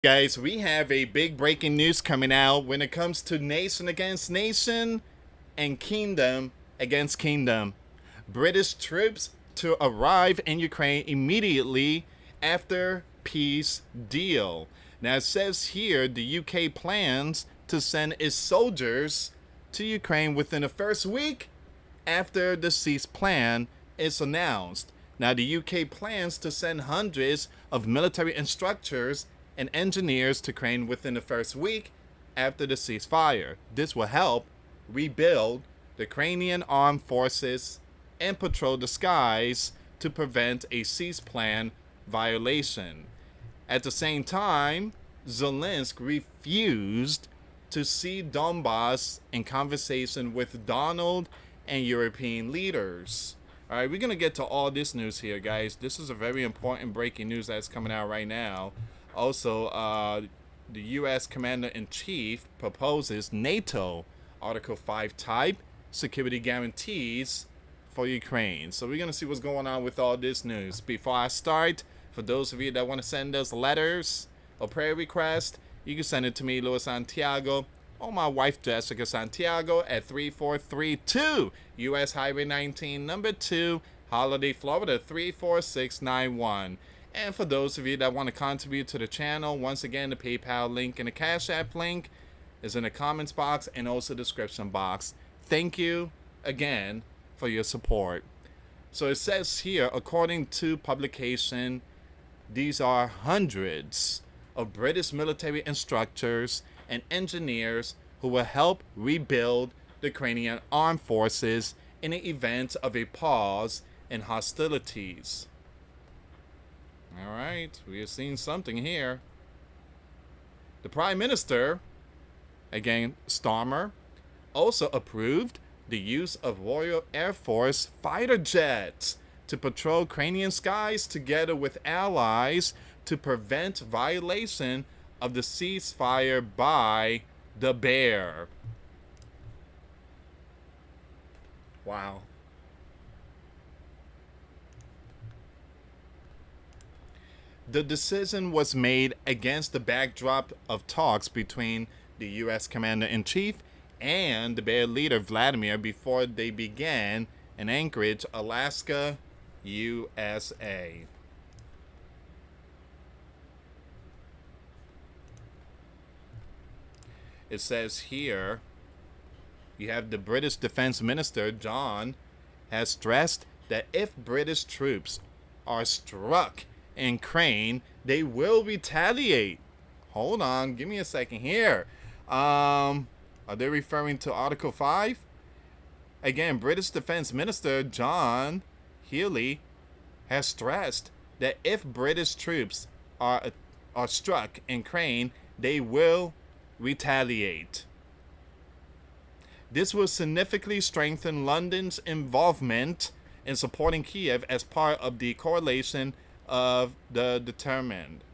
Guys, we have a big breaking news coming out when it comes to nation against nation and kingdom against kingdom. British troops to arrive in Ukraine immediately after peace deal. Now it says here the UK plans to send its soldiers to Ukraine within the first week after the cease plan is announced. Now, the UK plans to send hundreds of military instructors and engineers to Ukraine within the first week after the ceasefire. This will help rebuild the Ukrainian armed forces and patrol the skies to prevent a cease plan violation. At the same time, Zelenskyy refused to see Donbas in conversation with Donald and European leaders. All right, we're going to get to all this news here, guys. This is a very important breaking news that's coming out right now. Also, the US Commander-in-Chief proposes NATO Article 5 type security guarantees for Ukraine. So we're going to see what's going on with all this news. Before I start, for those of you that want to send us letters or prayer requests, you can send it to me, US Santiago, or my wife, Jessica Santiago, at 3432 US Highway 19, number 2, Holiday, Florida, 34691. And for those of you that want to contribute to the channel, once again, the PayPal link and the Cash App link is in the comments box and also description box. Thank you again for your support. So it says here, according to publication, these are hundreds of British military instructors and engineers who will help rebuild the Ukrainian armed forces in the event of a pause in hostilities. All right, we are seeing something here. The Prime Minister, again, Starmer, also approved the use of Royal Air Force fighter jets to patrol Ukrainian skies together with allies to prevent violation of the ceasefire by the bear. Wow. The decision was made against the backdrop of talks between the U.S. Commander-in-Chief and the bear leader Vladimir before they began in Anchorage, Alaska, USA. It says here, you have the British Defense Minister, John, has stressed that if British troops are struck in Ukraine, they will retaliate. Hold on, give me a second here. Are they referring to Article 5? Again, British Defense Minister John Healey has stressed that if British troops are struck in Ukraine, they will retaliate. This will significantly strengthen London's involvement in supporting Kiev as part of the coalition of the Determined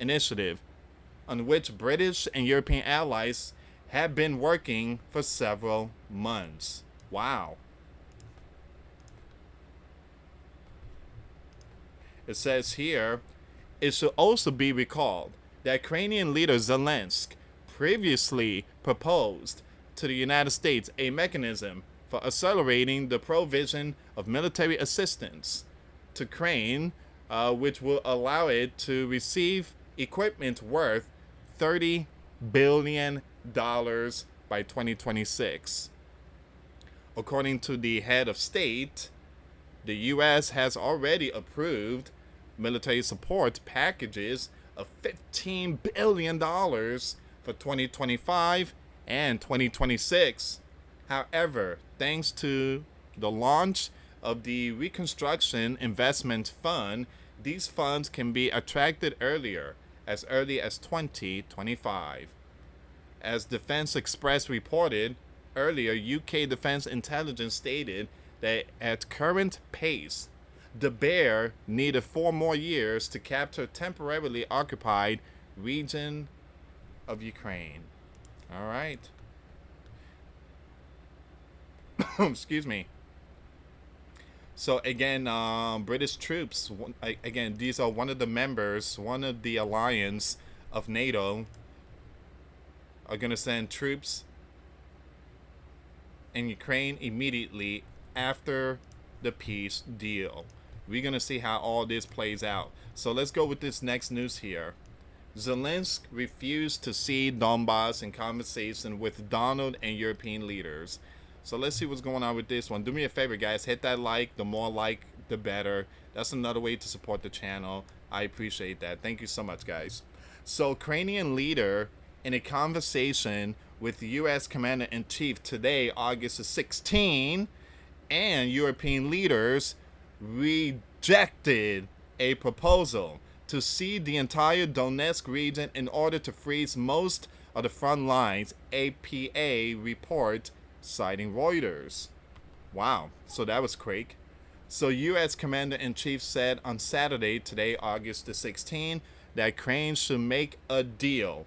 initiative, on which British and European allies have been working for several months. Wow. It says here, it should also be recalled that Ukrainian leader Zelenskyy previously proposed to the United States a mechanism for accelerating the provision of military assistance to Ukraine, which will allow it to receive equipment worth $30 billion by 2026. According to the head of state, the U.S. has already approved military support packages of $15 billion for 2025 and 2026. However, thanks to the launch of the Reconstruction Investment Fund, these funds can be attracted as early as 2025. As Defense Express reported earlier, UK Defense Intelligence stated that at current pace, the bear needed 4 more years to capture temporarily occupied region of Ukraine. All right. Excuse me. So again, British troops. Again, these are one of the members, one of the alliance of NATO, are gonna send troops in Ukraine immediately after the peace deal. We're gonna see how all this plays out. So let's go with this next news here. Zelenskyy refused to see Donbas in conversation with Donald and European leaders. So let's see what's going on with this one. Do me a favor, guys. Hit that like. The more like, the better. That's another way to support the channel. I appreciate that. Thank you so much, guys. So, Ukrainian leader in a conversation with the U.S. Commander-in-Chief today, August 16, and European leaders rejected a proposal to cede the entire Donetsk region in order to freeze most of the front lines, APA report citing Reuters. Wow, so that was quick. So U.S. Commander-in-Chief said on Saturday, today, August the 16th, that Ukraine should make a deal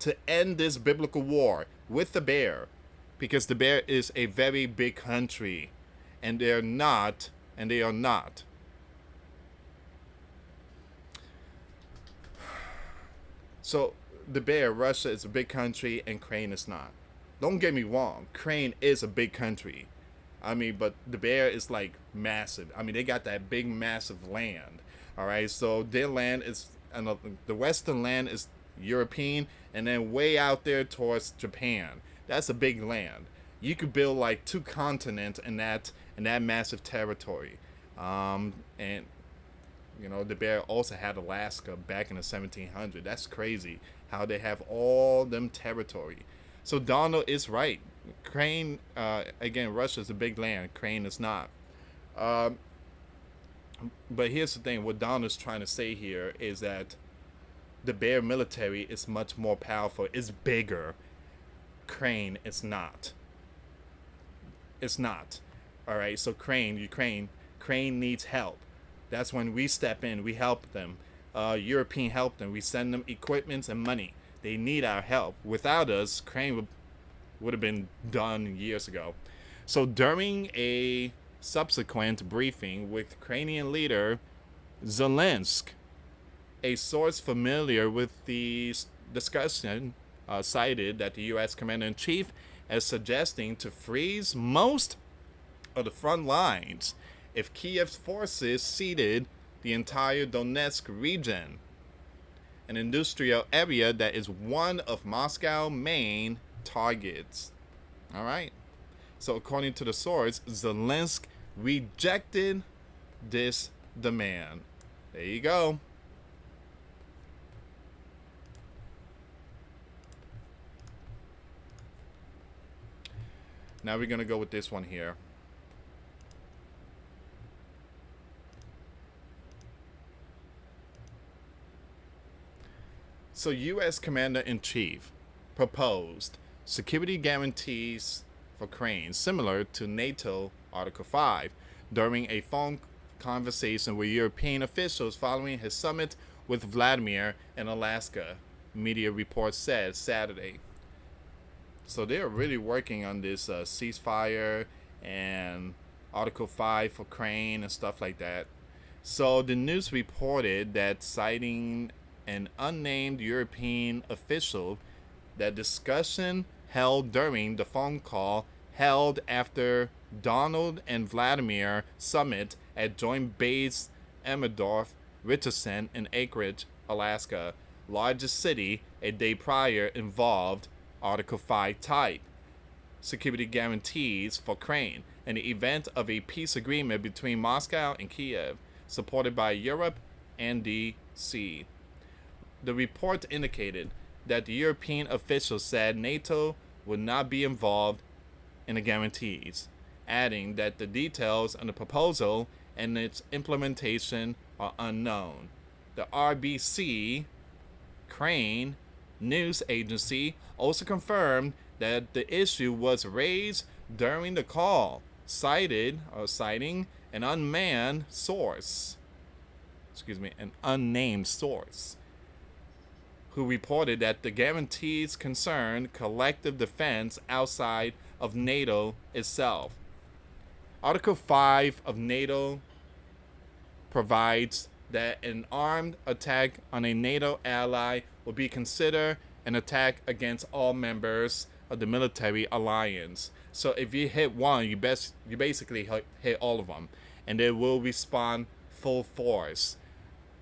to end this biblical war with the bear, because the bear is a very big country, and they are not. So the bear, Russia is a big country and Ukraine is not. Don't get me wrong, Ukraine is a big country. I mean, but the bear is like massive. I mean, they got that big, massive land. All right, so their land is, and the western land is European, and then way out there towards Japan. That's a big land. You could build like 2 continents in that massive territory. And you know, the bear also had Alaska back in the 1700s. That's crazy how they have all them territory. So Donald is right. Ukraine, again, Russia is a big land. Ukraine is not. But here's the thing. What Donald's trying to say here is that the bear military is much more powerful. It's bigger. Ukraine is not. It's not. All right. So Ukraine needs help. That's when we step in. We help them. European help them. We send them equipment and money. They need our help. Without us, Ukraine would have been done years ago. So during a subsequent briefing with Ukrainian leader Zelenskyy, a source familiar with the discussion cited that the U.S. Commander-in-Chief as suggesting to freeze most of the front lines if Kiev's forces ceded the entire Donetsk region, an industrial area that is one of Moscow's main targets. All right. So according to the source, Zelenskyy rejected this demand. There you go. Now we're going to go with this one here. So U.S. Commander-in-Chief proposed security guarantees for Ukraine, similar to NATO Article 5, during a phone conversation with European officials following his summit with Vladimir in Alaska, media reports said Saturday. So they're really working on this ceasefire and Article 5 for Ukraine and stuff like that. So the news reported that, citing an unnamed European official, that discussion held during the phone call held after Donald and Vladimir summit at Joint Base Emmerdorf Richardson in Anchorage, Alaska, largest city, a day prior, involved Article 5 type security guarantees for Ukraine in the event of a peace agreement between Moscow and Kiev, supported by Europe and D.C. The report indicated that the European officials said NATO would not be involved in the guarantees, adding that the details on the proposal and its implementation are unknown. The RBC, Crane news agency, also confirmed that the issue was raised during the call, citing an unnamed source, who reported that the guarantees concerned collective defense outside of NATO itself. Article 5 of NATO provides that an armed attack on a NATO ally will be considered an attack against all members of the military alliance. So if you hit one, you basically hit all of them, and they will respond full force.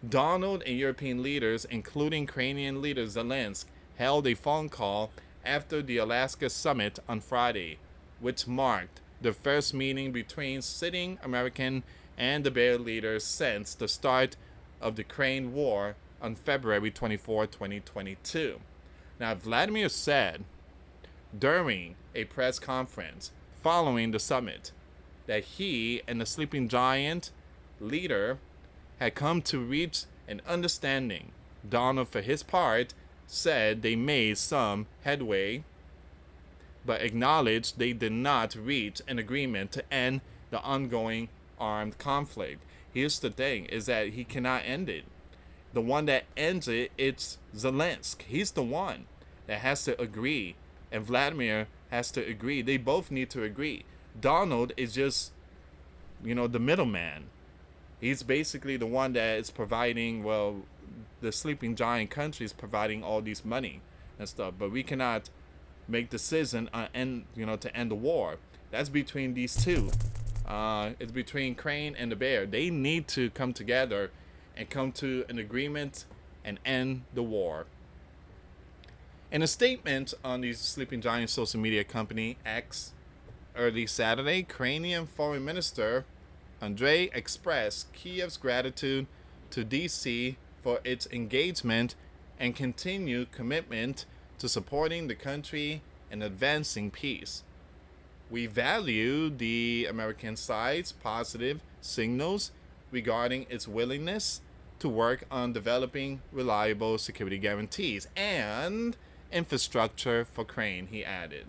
Donald and European leaders, including Ukrainian leader Zelenskyy, held a phone call after the Alaska summit on Friday, which marked the first meeting between sitting American and the Bear leaders since the start of the Ukraine war on February 24, 2022. Now, Vladimir said during a press conference following the summit that he and the sleeping giant leader had come to reach an understanding. Donald, for his part, said they made some headway, but acknowledged they did not reach an agreement to end the ongoing armed conflict. Here's the thing, is that he cannot end it. The one that ends it, it's Zelenskyy. He's the one that has to agree, and Vladimir has to agree. They both need to agree. Donald is just, the middleman. He's basically the one that is providing, well, the sleeping giant country is providing all these money and stuff, but we cannot make decision on to end the war. That's between these two. It's between Crane and the Bear. They need to come together and come to an agreement and end the war. In a statement on the sleeping giant social media company X early Saturday, Ukrainian Foreign Minister Andrei expressed Kiev's gratitude to DC for its engagement and continued commitment to supporting the country and advancing peace. We value the American side's positive signals regarding its willingness to work on developing reliable security guarantees and infrastructure for Ukraine, he added.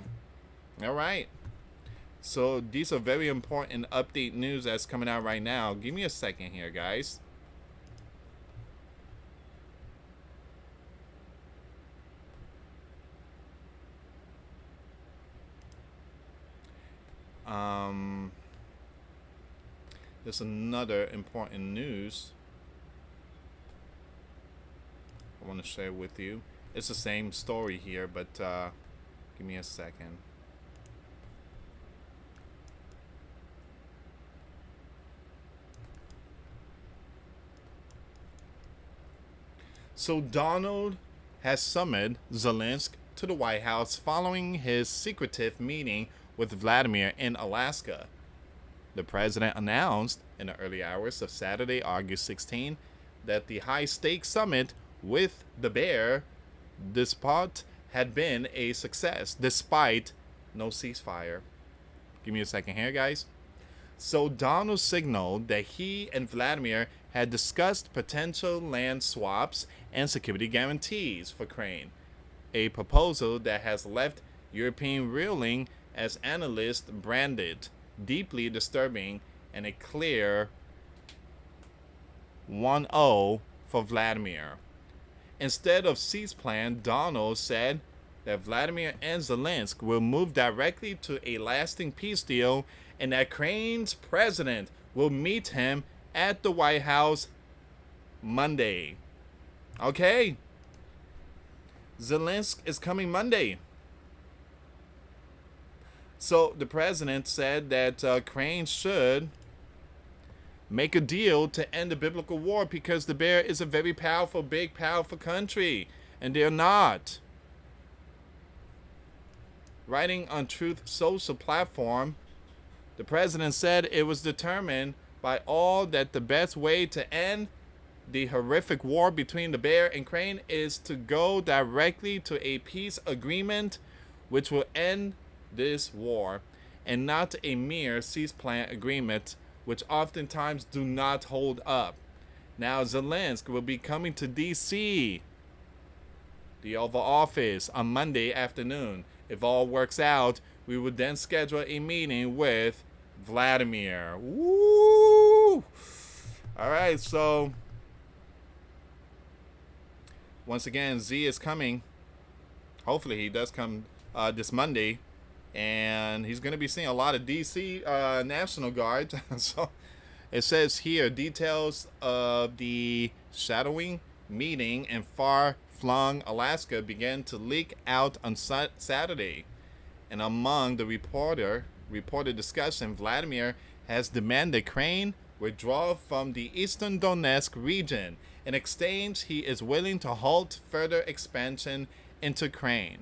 All right. So these are very important update news that's coming out right now. Give me a second here, guys. There's another important news I want to share with you. It's the same story here, but give me a second. So Donald has summoned Zelenskyy to the White House following his secretive meeting with Vladimir in Alaska. The president announced in the early hours of Saturday, August 16, that the high-stakes summit with the Bear despot had been a success despite no ceasefire. Give me a second here, guys. So Donald signaled that he and Vladimir had discussed potential land swaps and security guarantees for Ukraine, a proposal that has left European reeling as analysts branded deeply disturbing and a clear 1-0 for Vladimir. Instead of cease plan, Donald said that Vladimir and Zelenskyy will move directly to a lasting peace deal and that Ukraine's president will meet him at the White House Monday. Okay. Zelenskyy is coming Monday. So the president said that Ukraine should make a deal to end the biblical war because the Bear is a very powerful, big, powerful country, and they're not. Writing on Truth Social platform, the president said it was determined by all that the best way to end the horrific war between the Bear and Ukraine is to go directly to a peace agreement which will end this war, and not a mere cease plan agreement which oftentimes do not hold up. Now Zelenskyy will be coming to DC, the Oval Office, on Monday afternoon. If all works out, we would then schedule a meeting with Vladimir. Woo! Alright, so once again, Z is coming. Hopefully he does come this Monday. And he's going to be seeing a lot of DC National Guard. So it says here details of the shadowing meeting in far-flung Alaska began to leak out on Saturday. And among the reported discussion, Vladimir has demanded Ukraine withdraw from the eastern Donetsk region. In exchange, he is willing to halt further expansion into Ukraine.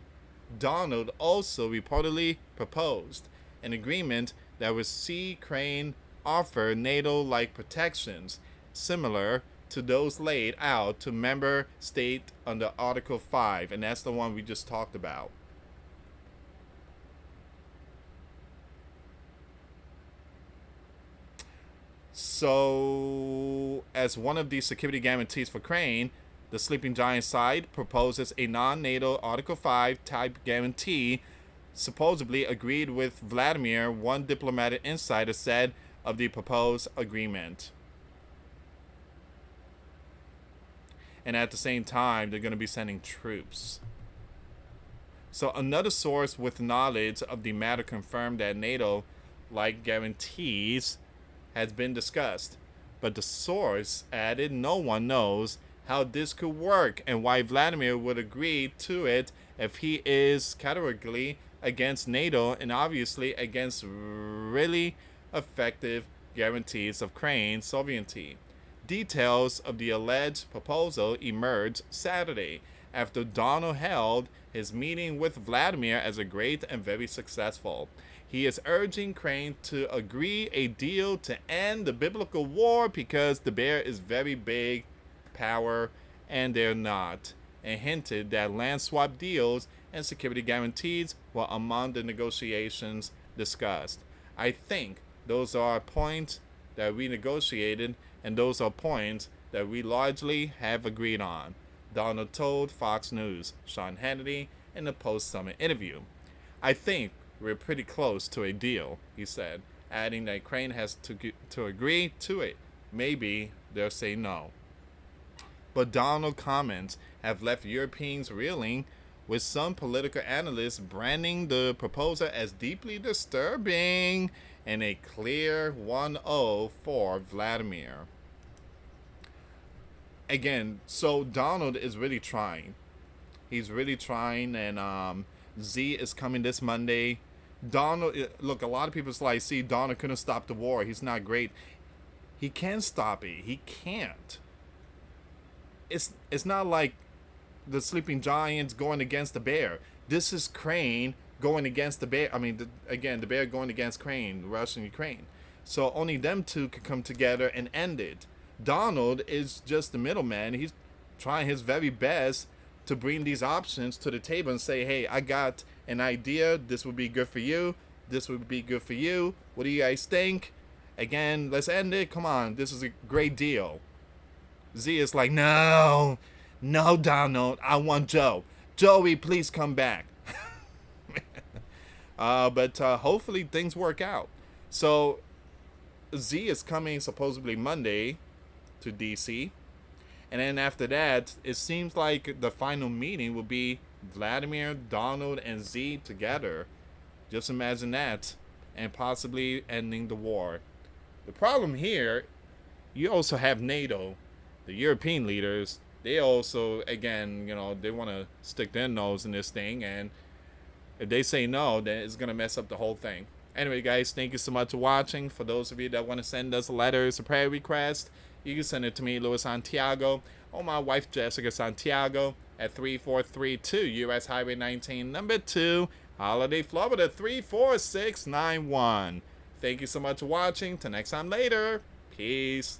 Donald also reportedly proposed an agreement that would see Ukraine offer NATO-like protections similar to those laid out to member state under Article 5, and that's the one we just talked about. So, as one of the security guarantees for Ukraine, the Sleeping Giant side proposes a non-NATO Article 5 type guarantee, supposedly agreed with Vladimir, one diplomatic insider said of the proposed agreement. And at the same time, they're going to be sending troops. So another source with knowledge of the matter confirmed that NATO-like guarantees has been discussed, but the source added no one knows how this could work and why Vladimir would agree to it if he is categorically against NATO and obviously against really effective guarantees of Ukraine's sovereignty. Details of the alleged proposal emerged Saturday after Donald held his meeting with Vladimir as a great and very successful. He is urging Ukraine to agree a deal to end the biblical war because the bear is very big power and they're not, and hinted that land swap deals and security guarantees were among the negotiations discussed. I think those are points that we negotiated, and those are points that we largely have agreed on, Donald told Fox News' Sean Hannity in the post-summit interview. I think we're pretty close to a deal, he said, adding that Ukraine has to agree to it. Maybe they'll say no. But Donald's comments have left Europeans reeling, with some political analysts branding the proposal as deeply disturbing and a clear 1-0 for Vladimir. Again, so Donald is really trying. He's really trying, and Z is coming this Monday. Donald, look, a lot of people's like, see, Donald couldn't stop the war. He's not great. He can stop it. He can't. It's not like the Sleeping Giants going against the bear. This is Crane going against the bear. I mean, the bear going against Crane, Russia and Ukraine. So only them two could come together and end it. Donald is just the middleman. He's trying his very best to bring these options to the table and say, hey, I got an idea. This would be good for you. This would be good for you. What do you guys think? Again, let's end it. Come on. This is a great deal. Z is like, no, Donald. I want Joe. Joey, please come back. But hopefully things work out. So Z is coming supposedly Monday to DC. And then after that, it seems like the final meeting will be Vladimir, Donald, and Z together. Just imagine that. And possibly ending the war. The problem here, you also have NATO, the European leaders. They also, again, they want to stick their nose in this thing. And if they say no, then it's going to mess up the whole thing. Anyway, guys, thank you so much for watching. For those of you that want to send us letters or prayer requests, you can send it to me, US Santiago, or my wife, Jessica Santiago, at 3432 US Highway 19, number 2, Holiday, Florida, 34691. Thank you so much for watching. Till next time later. Peace.